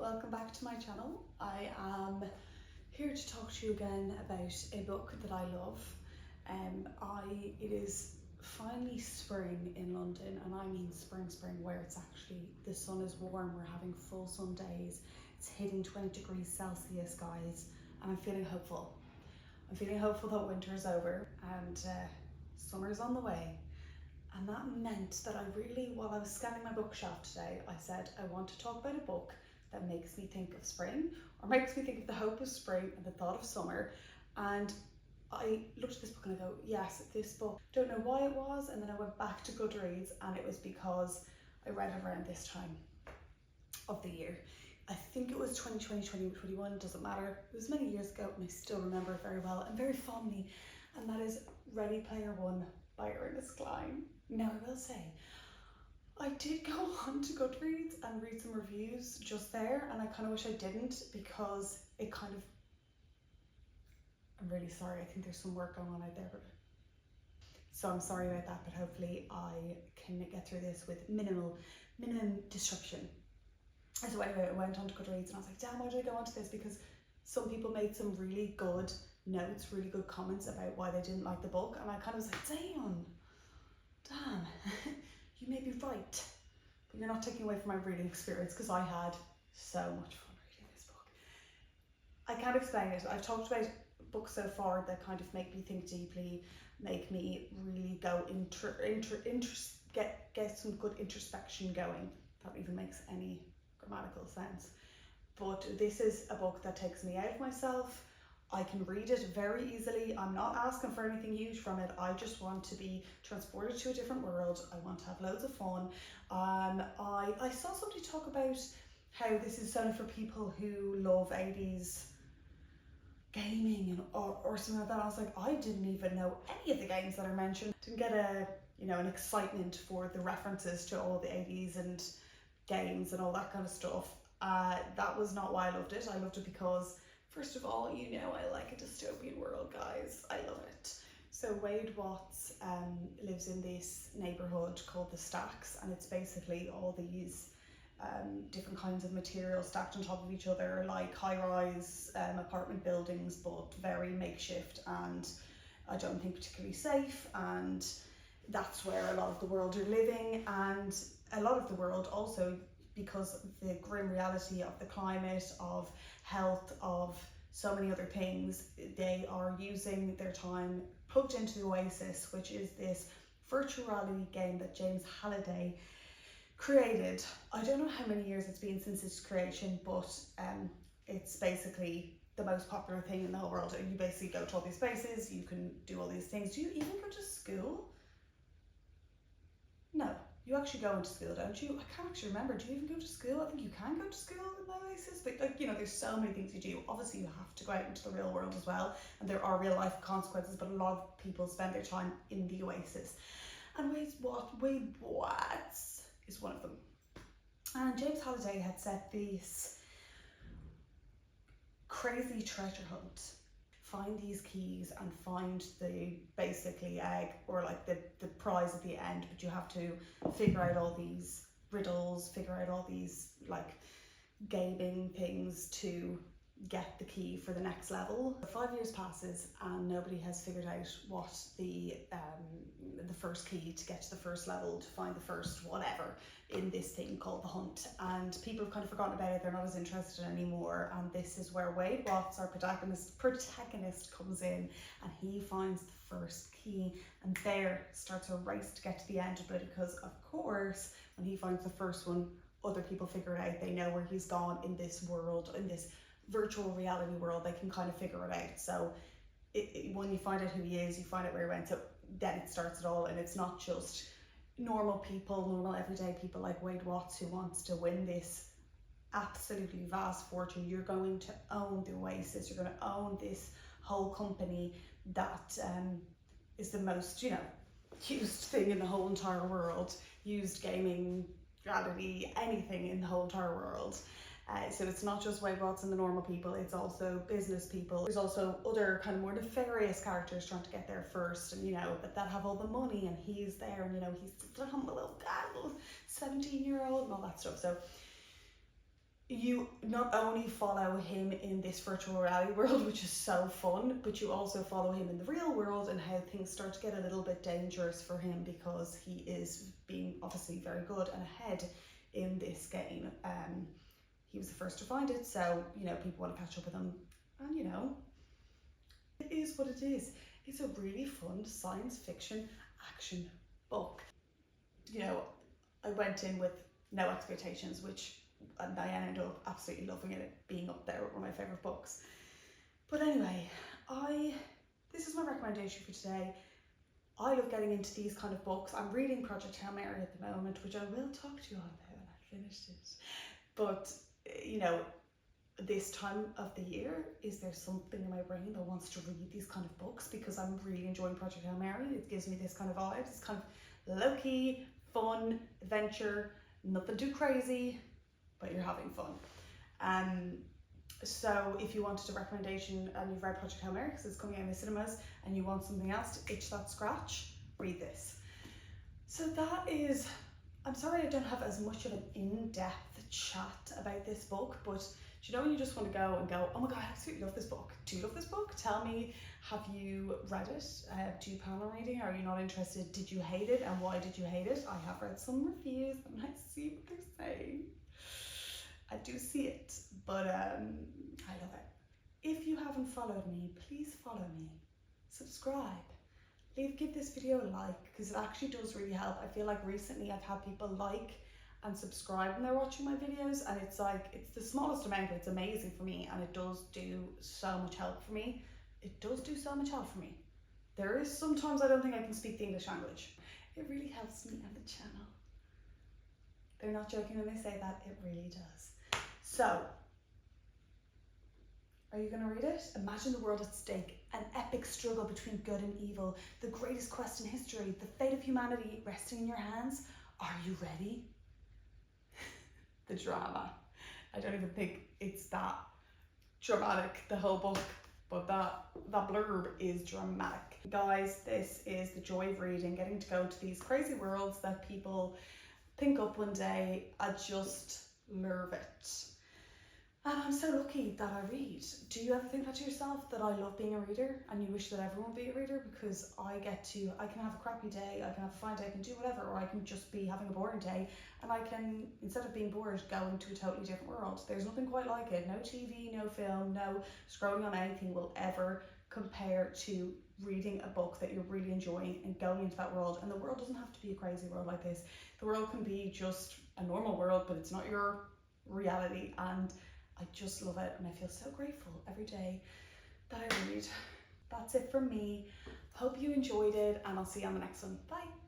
welcome back to my channel. I am here to talk to you again about a book that I love. It is finally spring in London, and I mean spring where it's actually, the sun is warm, we're having full sun days, it's hitting 20 degrees Celsius, guys, and I'm feeling hopeful. I'm feeling hopeful that winter is over and summer's on the way. And that meant that while I was scanning my bookshelf today, I said I want to talk about a book that makes me think of spring, or makes me think of the hope of spring and the thought of summer. And I looked at this book and I go, yes, this book. Don't know why it was, and then I went back to Goodreads, and it was because I read it around this time of the year. I think it was 2020, 2021, doesn't matter. It was many years ago, and I still remember it very well and very fondly. And that is Ready Player One by Ernest Cline. Now I will say, I did go on to Goodreads and read some reviews just there, and I kind of wish I didn't, because it kind of, I'm really sorry, I think there's some work going on out there, so I'm sorry about that, but hopefully I can get through this with minimum disruption. So anyway, I went on to Goodreads and I was like, damn, why did I go onto this? Because some people made some really good notes, really good comments about why they didn't like the book, and I kind of was like, damn, you may be right, but you're not taking away from my reading experience, because I had so much fun reading this book. I can't explain it. I've talked about books so far that kind of make me think deeply, make me really go get some good introspection going. That even makes any grammatical sense. But this is a book that takes me out of myself. I can read it very easily. I'm not asking for anything huge from it. I just want to be transported to a different world. I want to have loads of fun. I saw somebody talk about how this is only for people who love 80s gaming or something like that. I was like, I didn't even know any of the games that are mentioned. Didn't get an excitement for the references to all the 80s and games and all that kind of stuff. That was not why I loved it. I loved it because, first of all, I like a dystopian world, guys. I love it. So Wade Watts lives in this neighborhood called the Stacks, and it's basically all these different kinds of materials stacked on top of each other, like high-rise apartment buildings, but very makeshift and I don't think particularly safe. And that's where a lot of the world are living, and a lot of the world also, because of the grim reality of the climate, of health, of so many other things, they are using their time plugged into the Oasis, which is this virtual reality game that James Halliday created. I don't know how many years it's been since its creation, but it's basically the most popular thing in the whole world. You basically go to all these places, you can do all these things. Do you even go to school? No. You actually go into school, don't you? I can't actually remember. Do you even go to school? I think you can go to school in the Oasis, but there's so many things you do. Obviously, you have to go out into the real world as well, and there are real life consequences, but a lot of people spend their time in the Oasis. And Wade Watts is one of them. And James Halliday had set this crazy treasure hunt. Find these keys and find the basically egg, or like the prize at the end, but you have to figure out all these riddles, figure out all these like gaming things to get the key for the next level. 5 years passes and nobody has figured out what the first key to get to the first level, to find the first whatever in this thing called the hunt, and people have kind of forgotten about it. They're not as interested anymore, and this is where Wade Watts, our protagonist comes in, and he finds the first key, and there starts a race to get to the end of it, because of course when he finds the first one, other people figure it out. They know where he's gone in this world, in this virtual reality world. They can kind of figure it out. So when you find out who he is, you find out where he went, so then it starts it all. And it's not just normal everyday people like Wade Watts who wants to win this absolutely vast fortune. You're going to own the Oasis, you're going to own this whole company that is the most used thing in the whole entire world, used gaming, reality, anything in the whole entire world. So it's not just Wade Watts and the normal people, it's also business people. There's also other kind of more nefarious characters trying to get there first, and that have all the money, and he's there, and he's the little guy, little 17-year-old and all that stuff. So you not only follow him in this virtual reality world, which is so fun, but you also follow him in the real world and how things start to get a little bit dangerous for him because he is being obviously very good and ahead in this game. He was the first to find it, so you know people want to catch up with him, and you know it is what it is. It's a really fun science fiction action book. You know, I went in with no expectations, which and I ended up absolutely loving it, being up there with one of my favourite books. But anyway, this is my recommendation for today. I love getting into these kind of books. I'm reading Project Hail Mary at the moment, which I will talk to you all about when I finished it. But you know, this time of the year, is there something in my brain that wants to read these kind of books because I'm really enjoying Project Hail Mary. It gives me this kind of vibe. It's kind of low-key, fun, adventure, nothing too crazy, but you're having fun. So if you wanted a recommendation and you've read Project Hail Mary because it's coming out in the cinemas and you want something else to itch that scratch, read this. So that is, I'm sorry I don't have as much of an in-depth chat about this book, but do you know when you just want to go and go, oh my god, I absolutely love this book. Do you love this book? Tell me, have you read it? Do you plan on reading? Are you not interested? Did you hate it? And why did you hate it? I have read some reviews and I see what they're saying. I do see it, but I love it. If you haven't followed me, please follow me. Subscribe. Give this video a like because it actually does really help. I feel like recently I've had people like and subscribe when they're watching my videos, and it's like, it's the smallest amount, but it's amazing for me, and it does do so much help for me. It does do so much help for me. There is sometimes I don't think I can speak the English language. It really helps me and the channel. They're not joking when they say that, it really does. So, are you going to read it? Imagine the world at stake, an epic struggle between good and evil, the greatest quest in history, the fate of humanity resting in your hands. Are you ready? The drama. I don't even think it's that dramatic, the whole book, but that blurb is dramatic. Guys, this is the joy of reading, getting to go to these crazy worlds that people think up one day. I just love it. And I'm so lucky that I read. Do you ever think that to yourself, that I love being a reader and you wish that everyone would be a reader? Because I can have a crappy day, I can have a fine day, I can do whatever, or I can just be having a boring day and I can, instead of being bored, go into a totally different world. There's nothing quite like it. No TV, no film, no scrolling on anything will ever compare to reading a book that you're really enjoying and going into that world. And the world doesn't have to be a crazy world like this. The world can be just a normal world, but it's not your reality, and I just love it, and I feel so grateful every day that I read. That's it from me. Hope you enjoyed it, and I'll see you on the next one. Bye.